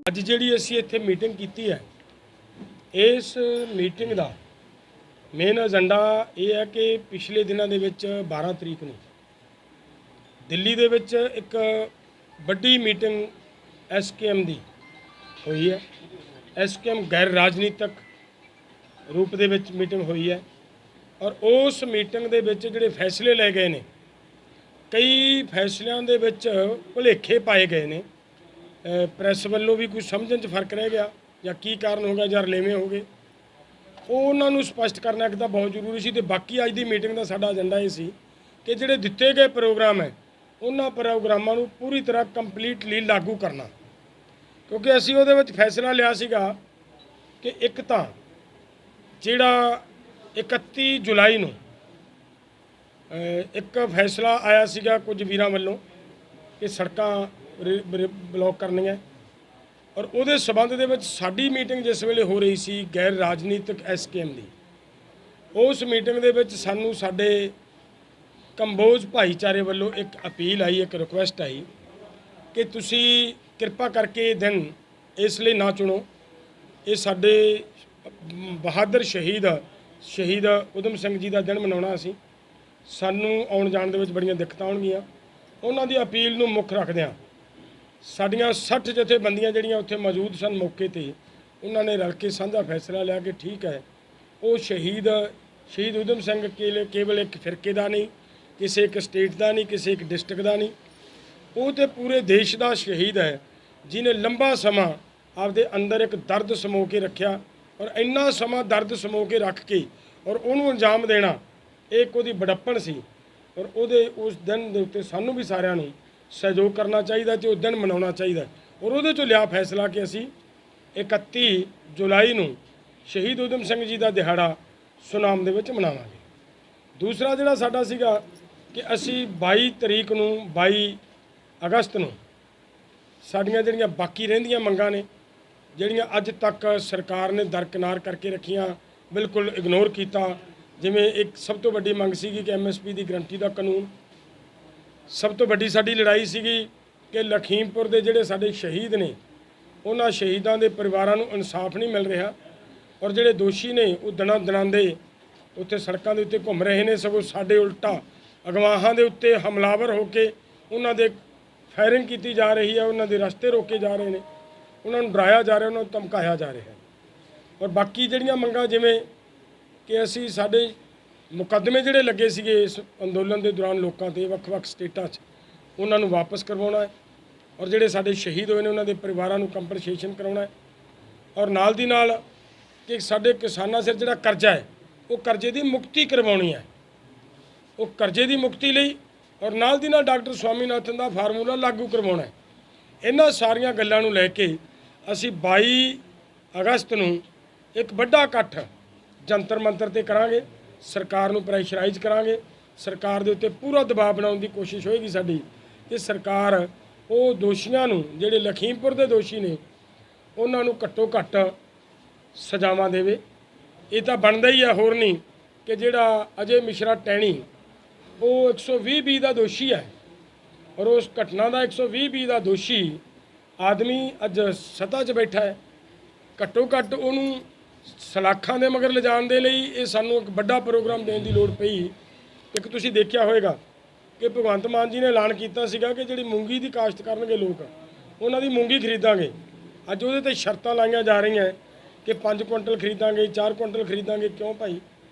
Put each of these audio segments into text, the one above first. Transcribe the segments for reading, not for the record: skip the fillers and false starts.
ਅੱਜ ਜਿਹੜੀ ਅਸੀਂ ਇੱਥੇ ਮੀਟਿੰਗ ਕੀਤੀ ਹੈ, ਇਸ ਮੀਟਿੰਗ ਦਾ ਮੇਨ ਏਜੰਡਾ ਇਹ ਹੈ ਕਿ ਪਿਛਲੇ ਦਿਨਾਂ ਦੇ ਵਿੱਚ 12 ਤਰੀਕ ਨੂੰ ਦਿੱਲੀ ਦੇ ਵਿੱਚ ਇੱਕ ਵੱਡੀ ਮੀਟਿੰਗ ਐਸਕੇਐਮ ਦੀ ਹੋਈ ਹੈ। ਐਸਕੇਐਮ ਗੈਰ ਰਾਜਨੀਤਿਕ ਰੂਪ ਦੇ ਵਿੱਚ ਮੀਟਿੰਗ ਹੋਈ ਹੈ ਔਰ ਉਸ ਮੀਟਿੰਗ ਦੇ ਵਿੱਚ ਜਿਹੜੇ ਫੈਸਲੇ ਲਏ ਗਏ ਨੇ, ਕਈ ਫੈਸਲਿਆਂ ਦੇ ਵਿੱਚ ਭੁਲੇਖੇ ਪਾਏ ਗਏ ਨੇ। ਪ੍ਰੈਸ ਵੱਲੋਂ ਵੀ ਕੁਝ ਸਮਝਣ 'ਚ ਫਰਕ ਰਹਿ ਗਿਆ ਜਾਂ ਕੀ ਕਾਰਨ ਹੋ ਗਿਆ ਜਾਂ ਰਲੇਵੇਂ ਹੋ ਗਏ, ਉਹ ਉਹਨਾਂ ਨੂੰ ਸਪਸ਼ਟ ਕਰਨਾ ਇੱਕ ਤਾਂ ਬਹੁਤ ਜ਼ਰੂਰੀ ਸੀ। ਤੇ ਬਾਕੀ ਅੱਜ ਦੀ ਮੀਟਿੰਗ ਦਾ ਸਾਡਾ ਏਜੰਡਾ ਇਹ ਸੀ ਕਿ ਜਿਹੜੇ ਦਿੱਤੇ ਗਏ ਪ੍ਰੋਗਰਾਮ ਹੈ ਉਹਨਾਂ ਪ੍ਰੋਗਰਾਮਾਂ ਨੂੰ ਪੂਰੀ ਤਰ੍ਹਾਂ ਕੰਪਲੀਟਲੀ ਲਾਗੂ ਕਰਨਾ, ਕਿਉਂਕਿ ਅਸੀਂ ਉਹਦੇ ਵਿੱਚ ਫੈਸਲਾ ਲਿਆ ਸੀਗਾ ਕਿ ਇੱਕ ਤਾਂ ਜਿਹੜਾ 31 ਜੁਲਾਈ ਨੂੰ ਇੱਕ ਫੈਸਲਾ ਆਇਆ ਸੀਗਾ ਕੁਝ ਵੀਰਾਂ ਵੱਲੋਂ ਕਿ ਸੜਕਾਂ ਬਲੌਕ ਕਰਨੀਆਂ, ਔਰ ਉਹਦੇ ਸਬੰਧ ਦੇ ਵਿੱਚ ਸਾਡੀ ਮੀਟਿੰਗ ਜਿਸ ਵੇਲੇ ਹੋ ਰਹੀ ਸੀ ਗੈਰ ਰਾਜਨੀਤਿਕ ਐਸਕੇਐਮ ਦੀ, ਉਸ ਮੀਟਿੰਗ ਦੇ ਵਿੱਚ ਸਾਨੂੰ ਸਾਡੇ ਕੰਬੋਜ ਭਾਈਚਾਰੇ ਵੱਲੋਂ ਇੱਕ ਅਪੀਲ ਆਈ, ਇੱਕ ਰਿਕੁਐਸਟ ਆਈ ਕਿ ਤੁਸੀਂ ਕਿਰਪਾ ਕਰਕੇ ਇਹ ਦਿਨ ਇਸ ਲਈ ਨਾ ਚੁਣੋ। ਇਹ ਸਾਡੇ ਬਹਾਦਰ ਸ਼ਹੀਦ ਊਧਮ ਸਿੰਘ ਜੀ ਦਾ ਦਿਨ ਮਨਾਉਣਾ, ਅਸੀਂ ਸਾਨੂੰ ਆਉਣ ਜਾਣ ਦੇ ਵਿੱਚ ਬੜੀਆਂ ਦਿੱਕਤਾਂ ਆਉਣਗੀਆਂ। ਉਹਨਾਂ ਦੀ ਅਪੀਲ ਨੂੰ ਮੁੱਖ ਰੱਖਦਿਆਂ ਸਾਡੀਆਂ 60 ਜਥੇਬੰਦੀਆਂ ਜਿਹੜੀਆਂ ਉੱਥੇ ਮੌਜੂਦ ਸਨ ਮੌਕੇ 'ਤੇ, ਉਹਨਾਂ ਨੇ ਰਲ ਕੇ ਸਾਂਝਾ ਫੈਸਲਾ ਲਿਆ ਕਿ ਠੀਕ ਹੈ, ਉਹ ਸ਼ਹੀਦ ਊਧਮ ਸਿੰਘ ਕੇਵਲ ਇੱਕ ਫਿਰਕੇ ਦਾ ਨਹੀਂ, ਕਿਸੇ ਇੱਕ ਸਟੇਟ ਦਾ ਨਹੀਂ, ਕਿਸੇ ਇੱਕ ਡਿਸਟ੍ਰਿਕਟ ਦਾ ਨਹੀਂ, ਉਹ ਤਾਂ ਪੂਰੇ ਦੇਸ਼ ਦਾ ਸ਼ਹੀਦ ਹੈ ਜਿਹਨੇ ਲੰਬਾ ਸਮਾਂ ਆਪਦੇ ਅੰਦਰ ਇੱਕ ਦਰਦ ਸਮੋ ਕੇ ਰੱਖਿਆ, ਔਰ ਇੰਨਾ ਸਮਾਂ ਦਰਦ ਸਮੋ ਕੇ ਰੱਖ ਕੇ ਔਰ ਉਹਨੂੰ ਅੰਜਾਮ ਦੇਣਾ ਇਹ ਇੱਕ ਉਹਦੀ ਬੜੱਪਣ ਸੀ। ਔਰ ਉਹਦੇ ਉਸ ਦਿਨ ਦੇ ਉੱਤੇ ਸਾਨੂੰ ਵੀ ਸਾਰਿਆਂ ਨੂੰ ਸਹਿਯੋਗ ਕਰਨਾ ਚਾਹੀਦਾ ਤੇ ਉਹ ਦਿਨ ਮਨਾਉਣਾ ਚਾਹੀਦਾ। ਔਰ ਉਹਦੇ 'ਚੋਂ ਲਿਆ ਫੈਸਲਾ ਕਿ ਅਸੀਂ 31 ਜੁਲਾਈ ਨੂੰ ਸ਼ਹੀਦ ਊਧਮ ਸਿੰਘ ਜੀ ਦਾ ਦਿਹਾੜਾ ਸੁਨਾਮ ਦੇ ਵਿੱਚ ਮਨਾਵਾਂਗੇ। ਦੂਸਰਾ ਜਿਹੜਾ ਸਾਡਾ ਸੀਗਾ ਕਿ ਅਸੀਂ 22 ਤਰੀਕ ਨੂੰ 22 ਅਗਸਤ ਨੂੰ ਸਾਡੀਆਂ ਜਿਹੜੀਆਂ ਬਾਕੀ ਰਹਿੰਦੀਆਂ ਮੰਗਾਂ ਨੇ, ਜਿਹੜੀਆਂ ਅੱਜ ਤੱਕ ਸਰਕਾਰ ਨੇ ਦਰਕਿਨਾਰ ਕਰਕੇ ਰੱਖੀਆਂ, ਬਿਲਕੁਲ ਇਗਨੋਰ ਕੀਤਾ। ਜਿਵੇਂ ਇੱਕ ਸਭ ਤੋਂ ਵੱਡੀ ਮੰਗ ਸੀਗੀ ਕਿ MSP ਦੀ ਗਰੰਟੀ ਦਾ ਕਾਨੂੰਨ, ਸਭ ਤੋਂ ਵੱਡੀ ਸਾਡੀ ਲੜਾਈ ਸੀਗੀ ਕਿ ਲਖੀਮਪੁਰ ਦੇ ਜਿਹੜੇ ਸਾਡੇ ਸ਼ਹੀਦ ਨੇ ਉਹਨਾਂ ਸ਼ਹੀਦਾਂ ਦੇ ਪਰਿਵਾਰਾਂ ਨੂੰ ਇਨਸਾਫ ਨਹੀਂ ਮਿਲ ਰਿਹਾ, ਔਰ ਜਿਹੜੇ ਦੋਸ਼ੀ ਨੇ ਉਹ ਦਿਨਾਂ ਦੇ ਉੱਥੇ ਸੜਕਾਂ ਦੇ ਉੱਤੇ ਘੁੰਮ ਰਹੇ ਨੇ, ਸਗੋਂ ਸਾਡੇ ਉਲਟਾ ਅਗਵਾਹਾਂ ਦੇ ਉੱਤੇ ਹਮਲਾਵਰ ਹੋ ਕੇ ਉਹਨਾਂ ਦੇ ਫਾਇਰਿੰਗ ਕੀਤੀ ਜਾ ਰਹੀ ਹੈ, ਉਹਨਾਂ ਦੇ ਰਸਤੇ ਰੋਕੇ ਜਾ ਰਹੇ ਨੇ, ਉਹਨਾਂ ਨੂੰ ਡਰਾਇਆ ਜਾ ਰਿਹਾ, ਉਹਨਾਂ ਨੂੰ ਧਮਕਾਇਆ ਜਾ ਰਿਹਾ। ਔਰ ਬਾਕੀ ਜਿਹੜੀਆਂ ਮੰਗਾਂ ਜਿਵੇਂ ਕਿ ਅਸੀਂ ਸਾਡੇ ਮੁਕੱਦਮੇ ਜਿਹੜੇ ਲੱਗੇ ਸੀਗੇ ਇਸ ਅੰਦੋਲਨ ਦੇ ਦੌਰਾਨ ਲੋਕਾਂ 'ਤੇ ਵੱਖ-ਵੱਖ ਸਟੇਟਾਂ 'ਚ, ਉਹਨਾਂ ਨੂੰ ਵਾਪਸ ਕਰਵਾਉਣਾ ਹੈ, ਔਰ ਜਿਹੜੇ ਸਾਡੇ ਸ਼ਹੀਦ ਹੋਏ ਨੇ ਉਹਨਾਂ ਦੇ ਪਰਿਵਾਰਾਂ ਨੂੰ ਕੰਪਨਸੇਸ਼ਨ ਕਰਾਉਣਾ ਹੈ, ਔਰ ਨਾਲ ਦੀ ਨਾਲ ਕਿ ਸਾਡੇ ਕਿਸਾਨਾਂ ਸਿਰ ਜਿਹੜਾ ਕਰਜ਼ਾ ਹੈ ਉਹ ਕਰਜ਼ੇ ਦੀ ਮੁਕਤੀ ਕਰਵਾਉਣੀ ਹੈ। ਉਹ ਕਰਜ਼ੇ ਦੀ ਮੁਕਤੀ ਲਈ ਔਰ ਨਾਲ ਦੀ ਨਾਲ ਡਾਕਟਰ ਸਵਾਮੀਨਾਥਨ ਦਾ ਫਾਰਮੂਲਾ ਲਾਗੂ ਕਰਵਾਉਣਾ ਹੈ। ਇਹਨਾਂ ਸਾਰੀਆਂ ਗੱਲਾਂ ਨੂੰ ਲੈ ਕੇ ਅਸੀਂ 22 ਅਗਸਤ ਨੂੰ ਇੱਕ ਵੱਡਾ ਇਕੱਠ ਜੰਤਰ ਮੰਤਰ 'ਤੇ ਕਰਾਂਗੇ, ਸਰਕਾਰ ਨੂੰ ਪ੍ਰੈਸ਼ਰਾਈਜ਼ ਕਰਾਂਗੇ, ਸਰਕਾਰ ਦੇ ਉੱਤੇ ਪੂਰਾ ਦਬਾਅ ਬਣਾਉਣ ਦੀ ਕੋਸ਼ਿਸ਼ ਹੋਏਗੀ ਸਾਡੀ ਕਿ ਸਰਕਾਰ ਉਹ ਦੋਸ਼ੀਆਂ ਨੂੰ, ਜਿਹੜੇ ਲਖੀਮਪੁਰ ਦੇ ਦੋਸ਼ੀ ਨੇ, ਉਹਨਾਂ ਨੂੰ ਘੱਟੋ ਘੱਟ ਸਜ਼ਾਵਾਂ ਦੇਵੇ। ਇਹ ਤਾਂ ਬਣਦਾ ਹੀ ਹੈ, ਹੋਰ ਨਹੀਂ ਕਿ ਜਿਹੜਾ ਅਜੇ ਮਿਸ਼ਰਾ ਟੈਣੀ ਉਹ 120(b) ਦਾ ਦੋਸ਼ੀ ਹੈ, ਔਰ ਉਸ ਘਟਨਾ ਦਾ 120(b) ਦਾ ਦੋਸ਼ੀ ਆਦਮੀ ਅੱਜ ਸੱਤਾ 'ਚ ਬੈਠਾ ਹੈ। ਘੱਟੋ ਘੱਟ ਉਹਨੂੰ ਸਲਾਖਾਂ ਦੇ ਮਗਰ ਲਿਜਾਣ ਦੇ ਲਈ ਇਹ ਸਾਨੂੰ ਇੱਕ ਵੱਡਾ ਪ੍ਰੋਗਰਾਮ ਦੇਣ ਦੀ ਲੋੜ ਪਈ। ਇੱਕ ਤੁਸੀਂ ਦੇਖਿਆ ਹੋਵੇਗਾ ਕਿ ਭਗਵੰਤ ਮਾਨ ਜੀ ਨੇ ਐਲਾਨ ਕੀਤਾ ਸੀਗਾ ਕਿ ਜਿਹੜੀ ਮੂੰਗੀ ਦੀ ਕਾਸ਼ਤ ਕਰਨਗੇ ਲੋਕ, ਉਹਨਾਂ ਦੀ ਮੂੰਗੀ ਖਰੀਦਾਂਗੇ। ਅੱਜ ਉਹਦੇ 'ਤੇ ਸ਼ਰਤਾਂ ਲਾਈਆਂ ਜਾ ਰਹੀਆਂ ਕਿ 5 ਕੁਇੰਟਲ ਖਰੀਦਾਂਗੇ, 4 ਕੁਇੰਟਲ ਖਰੀਦਾਂਗੇ। ਕਿਉਂ ਭਾਈ?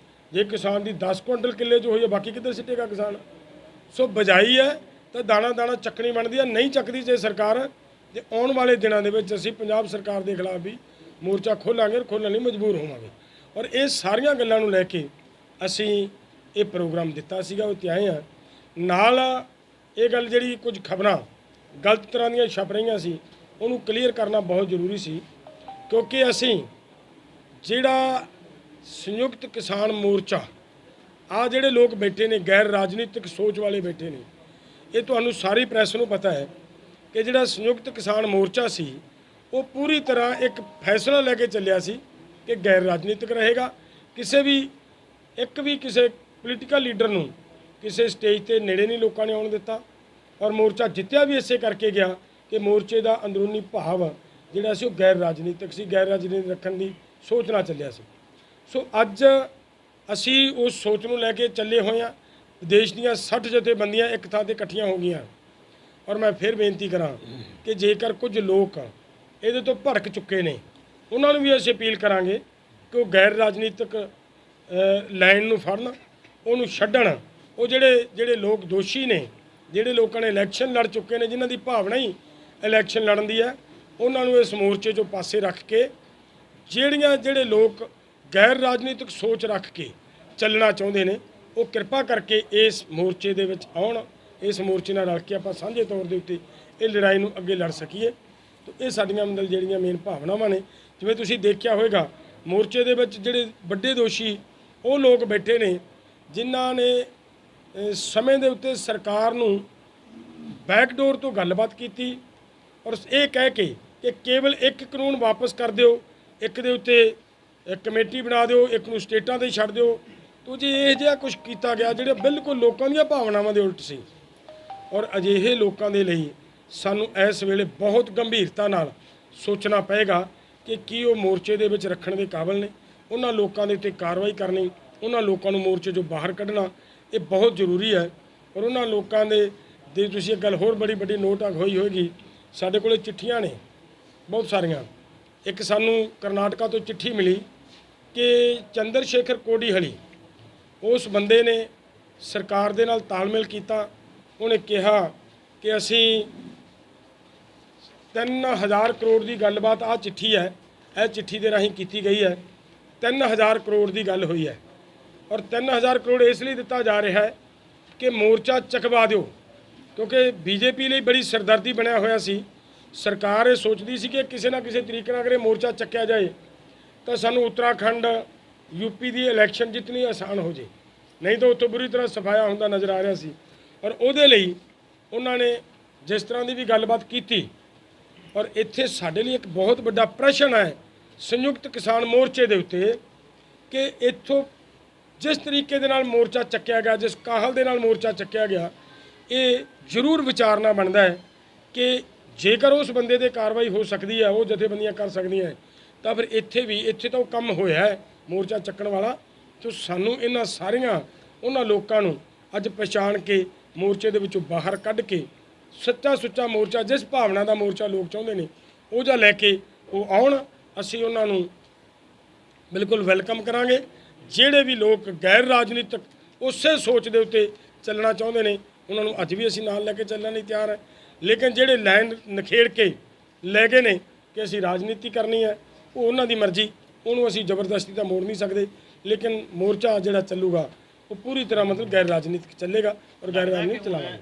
ਜੇ ਕਿਸਾਨ ਦੀ 10 ਕੁਇੰਟਲ ਕਿੱਲੇ 'ਚ ਹੋਈ ਹੈ, ਬਾਕੀ ਕਿੱਧਰ ਸਿੱਟੇਗਾ ਕਿਸਾਨ? ਸੋ ਬਜਾਈ ਹੈ ਤਾਂ ਦਾਣਾ ਚੱਕਣੀ ਬਣਦੀ ਹੈ, ਨਹੀਂ ਚੱਕਦੀ ਜੇ ਸਰਕਾਰ। ਤੇ ਆਉਣ ਵਾਲੇ ਦਿਨਾਂ ਦੇ ਵਿੱਚ ਅਸੀਂ ਪੰਜਾਬ ਸਰਕਾਰ ਦੇ ਖਿਲਾਫ ਵੀ ਮੋਰਚਾ ਖੋਲਾਂਗੇ, ਖੋਲ੍ਹਣ ਲਈ ਮਜਬੂਰ ਹੋਵਾਂਗੇ। ਔਰ ਇਹ ਸਾਰੀਆਂ ਗੱਲਾਂ ਨੂੰ ਲੈ ਕੇ ਅਸੀਂ ਇਹ ਪ੍ਰੋਗਰਾਮ ਦਿੱਤਾ ਸੀਗਾ, ਉੱਤੇ ਆਏ ਹਾਂ। ਨਾਲ ਇਹ ਗੱਲ ਜਿਹੜੀ ਕੁਝ ਖਬਰਾਂ ਗਲਤ ਤਰ੍ਹਾਂ ਦੀਆਂ ਛਪ ਰਹੀਆਂ ਸੀ, ਉਹਨੂੰ ਕਲੀਅਰ ਕਰਨਾ ਬਹੁਤ ਜ਼ਰੂਰੀ ਸੀ, ਕਿਉਂਕਿ ਅਸੀਂ ਜਿਹੜਾ ਸੰਯੁਕਤ ਕਿਸਾਨ ਮੋਰਚਾ, ਆ ਜਿਹੜੇ ਲੋਕ ਬੈਠੇ ਨੇ ਗੈਰ ਰਾਜਨੀਤਿਕ ਸੋਚ ਵਾਲੇ ਬੈਠੇ ਨੇ, ਇਹ ਤੁਹਾਨੂੰ ਸਾਰੀ ਪ੍ਰੈਸ ਨੂੰ ਪਤਾ ਹੈ ਕਿ ਜਿਹੜਾ ਸੰਯੁਕਤ ਕਿਸਾਨ ਮੋਰਚਾ ਸੀ ਉਹ ਪੂਰੀ ਤਰ੍ਹਾਂ ਇੱਕ ਫੈਸਲਾ ਲੈ ਕੇ ਚੱਲਿਆ ਸੀ ਕਿ ਗੈਰ ਰਾਜਨੀਤਿਕ ਰਹੇਗਾ। ਕਿਸੇ ਪੋਲੀਟੀਕਲ ਲੀਡਰ ਨੂੰ ਕਿਸੇ ਸਟੇਜ ਤੇ ਨੇੜੇ ਨਹੀਂ ਲੋਕਾਂ ਨੇ ਆਉਣ ਦਿੱਤਾ। और मोर्चा जितया भी इसे करके गया कि मोर्चे का अंदरूनी भाव ਜਿਹੜਾ ਸੀ ਉਹ ਗੈਰ ਰਾਜਨੀਤਿਕ ਸੀ, ਗੈਰ ਰਾਜਨੀਤਿਕ ਰੱਖਣ ਦੀ ਸੋਚ ਨਾਲ ਚੱਲਿਆ ਸੀ। ਸੋ ਅੱਜ ਅਸੀਂ ਉਸ ਸੋਚ ਨੂੰ ਲੈ ਕੇ ਚੱਲੇ ਹੋਏ ਹਾਂ। ਦੇਸ਼ ਦੀਆਂ 60 ਜਥੇਬੰਦੀਆਂ ਇੱਕ ਥਾਂ ਤੇ ਇਕੱਠੀਆਂ ਹੋ ਗਈਆਂ। ਔਰ ਮੈਂ ਫਿਰ ਬੇਨਤੀ ਕਰਾਂ ਕਿ ਜੇਕਰ ਕੁਝ ਲੋਕ ਇਹਦੇ ਤੋਂ ਭੜਕ ਚੁੱਕੇ ਨੇ, ਉਹਨਾਂ ਨੂੰ ਵੀ ਅਸੀਂ ਅਪੀਲ ਕਰਾਂਗੇ ਕਿ ਉਹ ਗੈਰ ਰਾਜਨੀਤਿਕ ਲਾਈਨ ਨੂੰ ਫੜਨ, ਉਹਨੂੰ ਛੱਡਣ। ਉਹ ਜਿਹੜੇ ਲੋਕ ਦੋਸ਼ੀ ਨੇ, ਜਿਹੜੇ ਲੋਕਾਂ ਨੇ ਇਲੈਕਸ਼ਨ ਲੜ ਚੁੱਕੇ ਨੇ, ਜਿਨ੍ਹਾਂ ਦੀ ਭਾਵਨਾ ਹੀ ਇਲੈਕਸ਼ਨ ਲੜਨ ਦੀ ਹੈ, ਉਹਨਾਂ ਨੂੰ ਇਸ ਮੋਰਚੇ 'ਚੋਂ ਪਾਸੇ ਰੱਖ ਕੇ ਜਿਹੜੇ ਲੋਕ ਗੈਰ ਰਾਜਨੀਤਿਕ ਸੋਚ ਰੱਖ ਕੇ ਚੱਲਣਾ ਚਾਹੁੰਦੇ ਨੇ, ਉਹ ਕਿਰਪਾ ਕਰਕੇ ਇਸ ਮੋਰਚੇ ਦੇ ਵਿੱਚ ਆਉਣ। ਇਸ ਮੋਰਚੇ ਨਾਲ ਰਲ ਕੇ ਆਪਾਂ ਸਾਂਝੇ ਤੌਰ ਦੇ ਉੱਤੇ ਇਹ ਲੜਾਈ ਨੂੰ ਅੱਗੇ ਲੜ ਸਕੀਏ। ਤਾਂ ਇਹ ਸਾਡੀਆਂ ਮਤਲਬ ਜਿਹੜੀਆਂ ਮੇਨ ਭਾਵਨਾਵਾਂ ਨੇ। ਜਿਵੇਂ ਤੁਸੀਂ ਦੇਖਿਆ ਹੋਵੇਗਾ, ਮੋਰਚੇ ਦੇ ਵਿੱਚ ਜਿਹੜੇ ਵੱਡੇ ਦੋਸ਼ੀ ਉਹ ਲੋਕ ਬੈਠੇ ਨੇ, ਜਿਨ੍ਹਾਂ ਨੇ ਸਮੇਂ ਦੇ ਉੱਤੇ ਸਰਕਾਰ ਨੂੰ ਬੈਕਡੋਰ ਤੋਂ ਗੱਲਬਾਤ ਕੀਤੀ ਔਰ ਇਹ ਕਹਿ ਕੇ ਕਿ ਕੇਵਲ ਇੱਕ ਕਾਨੂੰਨ ਵਾਪਸ ਕਰ ਦਿਓ, ਇੱਕ ਦੇ ਉੱਤੇ ਕਮੇਟੀ ਬਣਾ ਦਿਓ, ਇੱਕ ਨੂੰ ਸਟੇਟਾਂ 'ਤੇ ਛੱਡ ਦਿਓ। ਤੋ ਜੀ ਇਹ ਜਿਹਾ ਕੁਝ ਕੀਤਾ ਗਿਆ ਜਿਹੜਾ ਬਿਲਕੁਲ ਲੋਕਾਂ ਦੀਆਂ ਭਾਵਨਾਵਾਂ ਦੇ ਉਲਟ ਸੀ। ਔਰ ਅਜਿਹੇ ਲੋਕਾਂ ਦੇ ਲਈ ਸਾਨੂੰ ਇਸ ਵੇਲੇ ਬਹੁਤ ਗੰਭੀਰਤਾ ਨਾਲ ਸੋਚਣਾ ਪਏਗਾ ਕਿ ਕੀ ਉਹ ਮੋਰਚੇ ਦੇ ਵਿੱਚ ਰੱਖਣ ਦੇ ਕਾਬਿਲ ਨੇ। ਉਹਨਾਂ ਲੋਕਾਂ ਦੇ ਉੱਤੇ ਕਾਰਵਾਈ ਕਰਨੀ, ਉਹਨਾਂ ਲੋਕਾਂ ਨੂੰ ਮੋਰਚੇ 'ਚੋਂ ਬਾਹਰ ਕੱਢਣਾ, ਇਹ ਬਹੁਤ ਜ਼ਰੂਰੀ ਹੈ। ਔਰ ਉਹਨਾਂ ਲੋਕਾਂ ਦੇ ਤੁਸੀਂ ਇੱਕ ਗੱਲ ਹੋਰ ਬੜੀ ਵੱਡੀ ਨੋਟ ਹੋਈ ਹੋਏਗੀ, ਸਾਡੇ ਕੋਲ ਚਿੱਠੀਆਂ ਨੇ ਬਹੁਤ ਸਾਰੀਆਂ। ਇੱਕ ਸਾਨੂੰ ਕਰਨਾਟਕਾ ਤੋਂ ਚਿੱਠੀ ਮਿਲੀ ਕਿ ਚੰਦਰ ਸ਼ੇਖਰ ਕੋਡੀਹਲੀ, ਉਸ ਬੰਦੇ ਨੇ ਸਰਕਾਰ ਦੇ ਨਾਲ ਤਾਲਮੇਲ ਕੀਤਾ। ਉਹਨੇ ਕਿਹਾ ਕਿ ਅਸੀਂ 3000 ਕਰੋੜ ਦੀ ਗੱਲਬਾਤ, ਆਹ ਚਿੱਠੀ ਹੈ, ਇਹ ਚਿੱਠੀ ਦੇ ਰਾਹੀਂ ਕੀਤੀ ਗਈ ਹੈ। 3000 ਕਰੋੜ ਦੀ ਗੱਲ ਹੋਈ ਹੈ ਔਰ 3000 ਕਰੋੜ ਇਸ ਲਈ ਦਿੱਤਾ ਜਾ ਰਿਹਾ ਹੈ ਕਿ ਮੋਰਚਾ ਚਕਵਾ ਦਿਓ, ਕਿਉਂਕਿ ਬੀਜੇਪੀ ਲਈ ਬੜੀ ਸਿਰਦਰਦੀ ਬਣਿਆ ਹੋਇਆ ਸੀ। ਸਰਕਾਰ ਇਹ ਸੋਚਦੀ ਸੀ ਕਿ ਕਿਸੇ ਨਾ ਕਿਸੇ ਤਰੀਕੇ ਨਾਲ ਅਗਰ ਇਹ ਮੋਰਚਾ ਚੱਕਿਆ ਜਾਏ ਤਾਂ ਸਾਨੂੰ ਉੱਤਰਾਖੰਡ, ਯੂਪੀ ਦੀ ਇਲੈਕਸ਼ਨ ਜਿੱਤਣੀ ਆਸਾਨ ਹੋ ਜੇ, ਨਹੀਂ ਤਾਂ ਉੱਥੋਂ ਬੁਰੀ ਤਰ੍ਹਾਂ ਸਫਾਇਆ ਹੁੰਦਾ ਨਜ਼ਰ ਆ ਰਿਹਾ ਸੀ। ਔਰ ਉਹਦੇ ਲਈ ਉਹਨਾਂ ਨੇ ਜਿਸ ਤਰ੍ਹਾਂ ਦੀ ਵੀ ਗੱਲਬਾਤ ਕੀਤੀ। ਔਰ ਇੱਥੇ ਸਾਡੇ ਲਈ ਇੱਕ ਬਹੁਤ ਵੱਡਾ ਪ੍ਰਸ਼ਨ ਹੈ ਸੰਯੁਕਤ ਕਿਸਾਨ ਮੋਰਚੇ ਦੇ ਉੱਤੇ ਕਿ ਇੱਥੋਂ ਜਿਸ ਤਰੀਕੇ ਦੇ ਨਾਲ ਮੋਰਚਾ ਚੱਕਿਆ ਗਿਆ, ਜਿਸ ਕਾਹਲ ਦੇ ਨਾਲ ਮੋਰਚਾ ਚੱਕਿਆ ਗਿਆ, ਇਹ ਜ਼ਰੂਰ ਵਿਚਾਰਨਾ ਬਣਦਾ ਹੈ ਕਿ ਜੇਕਰ ਉਸ ਬੰਦੇ 'ਤੇ ਕਾਰਵਾਈ ਹੋ ਸਕਦੀ ਹੈ, ਉਹ ਜਥੇਬੰਦੀਆਂ ਕਰ ਸਕਦੀਆਂ, ਤਾਂ ਫਿਰ ਇੱਥੇ ਤਾਂ ਉਹ ਕੰਮ ਹੋਇਆ ਹੈ ਮੋਰਚਾ ਚੱਕਣ ਵਾਲਾ। ਤਾਂ ਸਾਨੂੰ ਇਹਨਾਂ ਸਾਰੀਆਂ ਉਹਨਾਂ ਲੋਕਾਂ ਨੂੰ ਅੱਜ ਪਛਾਣ ਕੇ ਮੋਰਚੇ ਦੇ ਵਿੱਚੋਂ ਬਾਹਰ ਕੱਢ ਕੇ ਸੱਚਾ ਸੁੱਚਾ ਮੋਰਚਾ, ਜਿਸ ਭਾਵਨਾ ਦਾ ਮੋਰਚਾ ਲੋਕ ਚਾਹੁੰਦੇ ਨੇ, ਉਹ ਜਿਹਾ ਲੈ ਕੇ ਉਹ ਆਉਣ। ਅਸੀਂ ਉਹਨਾਂ ਨੂੰ ਬਿਲਕੁਲ ਵੈਲਕਮ ਕਰਾਂਗੇ। ਜਿਹੜੇ ਵੀ ਲੋਕ ਗੈਰ ਰਾਜਨੀਤਿਕ ਉਸੇ ਸੋਚ ਦੇ ਉੱਤੇ ਚੱਲਣਾ ਚਾਹੁੰਦੇ ਨੇ, ਉਹਨਾਂ ਨੂੰ ਅੱਜ ਵੀ ਅਸੀਂ ਨਾਲ ਲੈ ਕੇ ਚੱਲਣ ਲਈ ਤਿਆਰ ਹੈ। ਲੇਕਿਨ ਜਿਹੜੇ ਲਾਈਨ ਨਖੇੜ ਕੇ ਲੈ ਗਏ ਨੇ ਕਿ ਅਸੀਂ ਰਾਜਨੀਤੀ ਕਰਨੀ ਹੈ, ਉਹ ਉਹਨਾਂ ਦੀ ਮਰਜ਼ੀ, ਉਹਨੂੰ ਅਸੀਂ ਜ਼ਬਰਦਸਤੀ ਤਾਂ ਮੋੜ ਨਹੀਂ ਸਕਦੇ। ਲੇਕਿਨ ਮੋਰਚਾ ਜਿਹੜਾ ਚੱਲੂਗਾ ਉਹ ਪੂਰੀ ਤਰ੍ਹਾਂ ਮਤਲਬ ਗੈਰ ਰਾਜਨੀਤਿਕ ਚੱਲੇਗਾ ਔਰ ਗੈਰ ਰਾਜਨੀਤਿਕ ਚਲਾਵਾਂਗੇ।